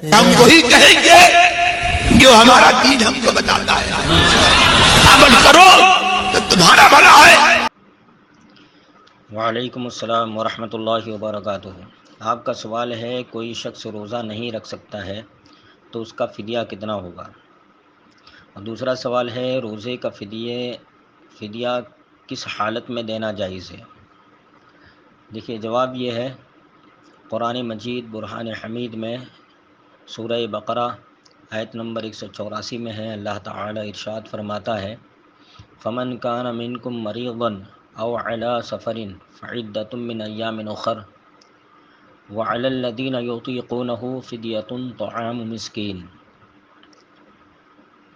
ہم وہی کہیں گے جو ہمارا دین ہم کو بتاتا ہے، عمل کرو تو تمہارا بھلا ہے۔ وعلیکم السلام ورحمۃ اللہ وبرکاتہ۔ آپ کا سوال ہے کوئی شخص روزہ نہیں رکھ سکتا ہے تو اس کا فدیہ کتنا ہوگا؟ اور دوسرا سوال ہے روزے کا فدیہ کس حالت میں دینا جائز ہے؟ دیکھیے جواب یہ ہے، قرآن مجید برہان حمید میں سورہ بقرہ آیت نمبر 184 میں ہے، اللہ تعالی ارشاد فرماتا ہے فمن کان منکم مریضا او علی سفر فعدۃ من ایام اخر وعلی الذین یطیقونہ فدیۃ طعام مسکین،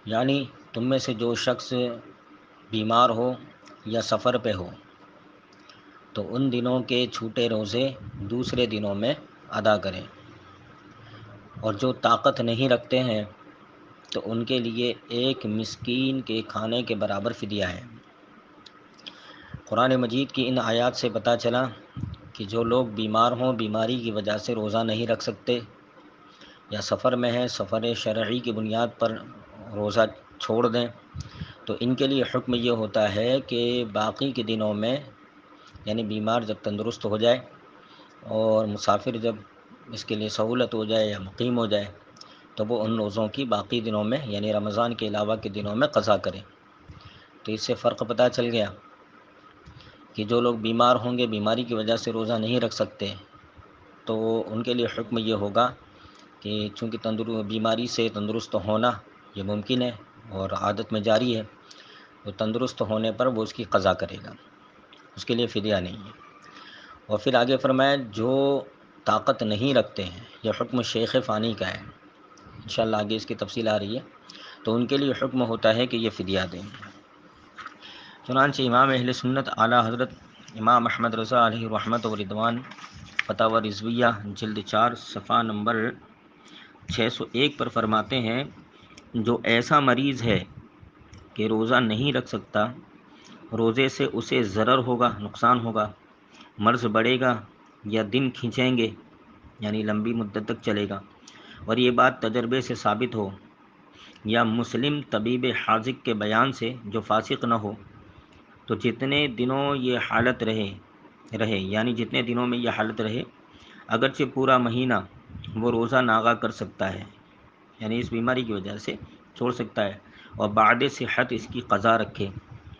یعنی تم میں سے جو شخص بیمار ہو یا سفر پہ ہو تو ان دنوں کے چھوٹے روزے دوسرے دنوں میں ادا کریں، اور جو طاقت نہیں رکھتے ہیں تو ان کے لیے ایک مسکین کے کھانے کے برابر فدیہ ہے۔ قرآن مجید کی ان آیات سے پتہ چلا کہ جو لوگ بیمار ہوں، بیماری کی وجہ سے روزہ نہیں رکھ سکتے، یا سفر میں ہیں، سفر شرعی کی بنیاد پر روزہ چھوڑ دیں، تو ان کے لیے حکم یہ ہوتا ہے کہ باقی کے دنوں میں، یعنی بیمار جب تندرست ہو جائے اور مسافر جب اس کے لیے سہولت ہو جائے یا مقیم ہو جائے، تو وہ ان روزوں کی باقی دنوں میں یعنی رمضان کے علاوہ کے دنوں میں قضا کریں۔ تو اس سے فرق پتہ چل گیا کہ جو لوگ بیمار ہوں گے، بیماری کی وجہ سے روزہ نہیں رکھ سکتے، تو ان کے لیے حکم یہ ہوگا کہ چونکہ بیماری سے تندرست ہونا یہ ممکن ہے اور عادت میں جاری ہے، وہ تندرست ہونے پر وہ اس کی قضا کرے گا، اس کے لیے فدیہ نہیں ہے۔ اور پھر آگے فرمایا جو طاقت نہیں رکھتے ہیں، یہ حکم شیخ فانی کا ہے، انشاءاللہ آگے اس کی تفصیل آ رہی ہے، تو ان کے لیے حکم ہوتا ہے کہ یہ فدیہ دیں۔ چنانچہ امام اہل سنت اعلیٰ حضرت امام احمد رضا علیہ رحمت و رضوان فتاوی رضویہ جلد 4 صفحہ نمبر 601 پر فرماتے ہیں جو ایسا مریض ہے کہ روزہ نہیں رکھ سکتا، روزے سے اسے ضرر ہوگا، نقصان ہوگا، مرض بڑھے گا یا دن کھینچیں گے یعنی لمبی مدت تک چلے گا، اور یہ بات تجربے سے ثابت ہو یا مسلم طبیب حاذق کے بیان سے جو فاسق نہ ہو، تو جتنے دنوں یہ حالت رہے یعنی جتنے دنوں میں یہ حالت رہے، اگرچہ پورا مہینہ وہ روزہ ناغا کر سکتا ہے، یعنی اس بیماری کی وجہ سے چھوڑ سکتا ہے، اور بعد صحت اس کی قضا رکھے،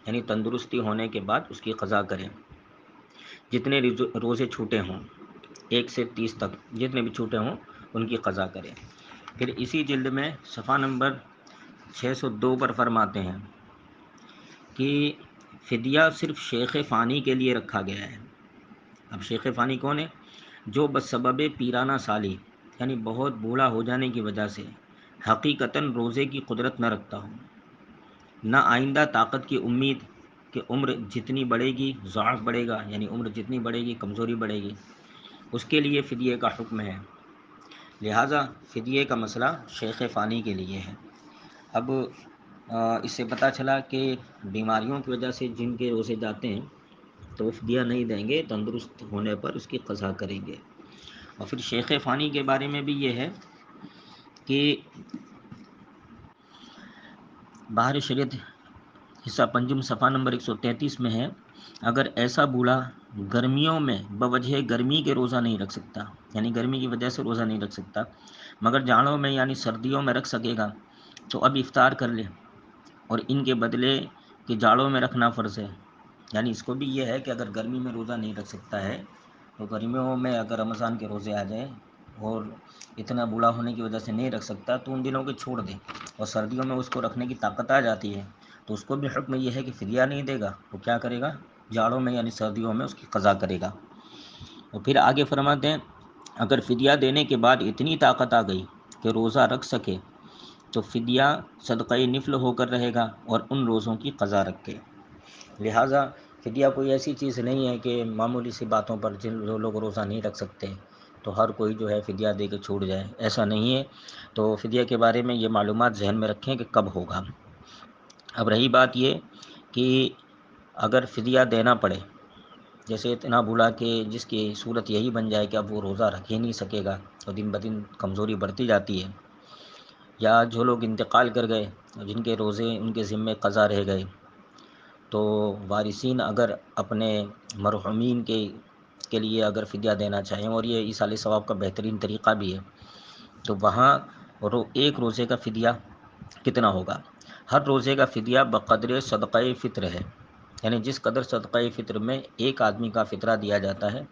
یعنی تندرستی ہونے کے بعد اس کی قضا کرے، جتنے روزے چھوٹے ہوں 1 سے 30 تک جتنے بھی چھوٹے ہوں ان کی قضا کرے۔ پھر اسی جلد میں صفحہ نمبر 602 پر فرماتے ہیں کہ فدیہ صرف شیخ فانی کے لیے رکھا گیا ہے۔ اب شیخ فانی کون ہے؟ جو بسبب پیرانہ سالی یعنی بہت بوڑھا ہو جانے کی وجہ سے حقیقتاً روزے کی قدرت نہ رکھتا ہو، نہ آئندہ طاقت کی امید کہ عمر جتنی بڑھے گی ضعف بڑھے گا، یعنی عمر جتنی بڑھے گی کمزوری بڑھے گی، اس کے لیے فدیے کا حکم ہے۔ لہٰذا فدیے کا مسئلہ شیخ فانی کے لیے ہے۔ اب اس سے پتہ چلا کہ بیماریوں کی وجہ سے جن کے روزے جاتے ہیں تو وہ فدیہ نہیں دیں گے، تندرست ہونے پر اس کی قضا کریں گے۔ اور پھر شیخ فانی کے بارے میں بھی یہ ہے کہ بہار شریعت حصہ پنجم صفحہ نمبر 133 میں ہے، اگر ایسا بوڑھا گرمیوں میں بوجہ گرمی کے روزہ نہیں رکھ سکتا، یعنی گرمی کی وجہ سے روزہ نہیں رکھ سکتا، مگر جاڑوں میں یعنی سردیوں میں رکھ سکے گا، تو اب افطار کر لے، اور ان کے بدلے کہ جاڑوں میں رکھنا فرض ہے، یعنی اس کو بھی یہ ہے کہ اگر گرمی میں روزہ نہیں رکھ سکتا ہے تو گرمیوں میں اگر رمضان کے روزے آ جائیں اور اتنا بوڑھا ہونے کی وجہ سے نہیں رکھ سکتا تو ان دنوں کو چھوڑ دے، اور سردیوں میں اس کو رکھنے کی طاقت آ جاتی ہے تو اس کو بھی حکم یہ ہے کہ فدیہ نہیں دے گا، وہ کیا کرے گا؟ جاڑوں میں یعنی سردیوں میں اس کی قضا کرے گا۔ اور پھر آگے فرماتے ہیں اگر فدیہ دینے کے بعد اتنی طاقت آ گئی کہ روزہ رکھ سکے تو فدیہ صدقہ نفل ہو کر رہے گا اور ان روزوں کی قضا رکھے۔ لہٰذا فدیہ کوئی ایسی چیز نہیں ہے کہ معمولی سی باتوں پر جو لوگ روزہ نہیں رکھ سکتے تو ہر کوئی جو ہے فدیہ دے کے چھوڑ جائے، ایسا نہیں ہے۔ تو فدیہ کے بارے میں یہ معلومات ذہن میں رکھیں کہ کب ہوگا۔ اب رہی بات یہ کہ اگر فدیہ دینا پڑے، جیسے اتنا بولا کہ جس کی صورت یہی بن جائے کہ اب وہ روزہ رکھ ہی نہیں سکے گا اور دن بدن کمزوری بڑھتی جاتی ہے، یا جو لوگ انتقال کر گئے جن کے روزے ان کے ذمے قضا رہ گئے، تو وارثین اگر اپنے مرحومین کے لیے اگر فدیہ دینا چاہیں، اور یہ ایصال ثواب کا بہترین طریقہ بھی ہے، تو وہاں ایک روزے کا فدیہ کتنا ہوگا؟ ہر روزے کا فدیہ بقدر صدقہ فطر ہے، یعنی جس قدر صدقہ فطر میں ایک آدمی کا فطرہ دیا جاتا ہے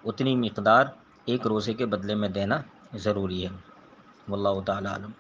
اتنی مقدار ایک روزے کے بدلے میں دینا ضروری ہے۔ واللہ تعالی عالم۔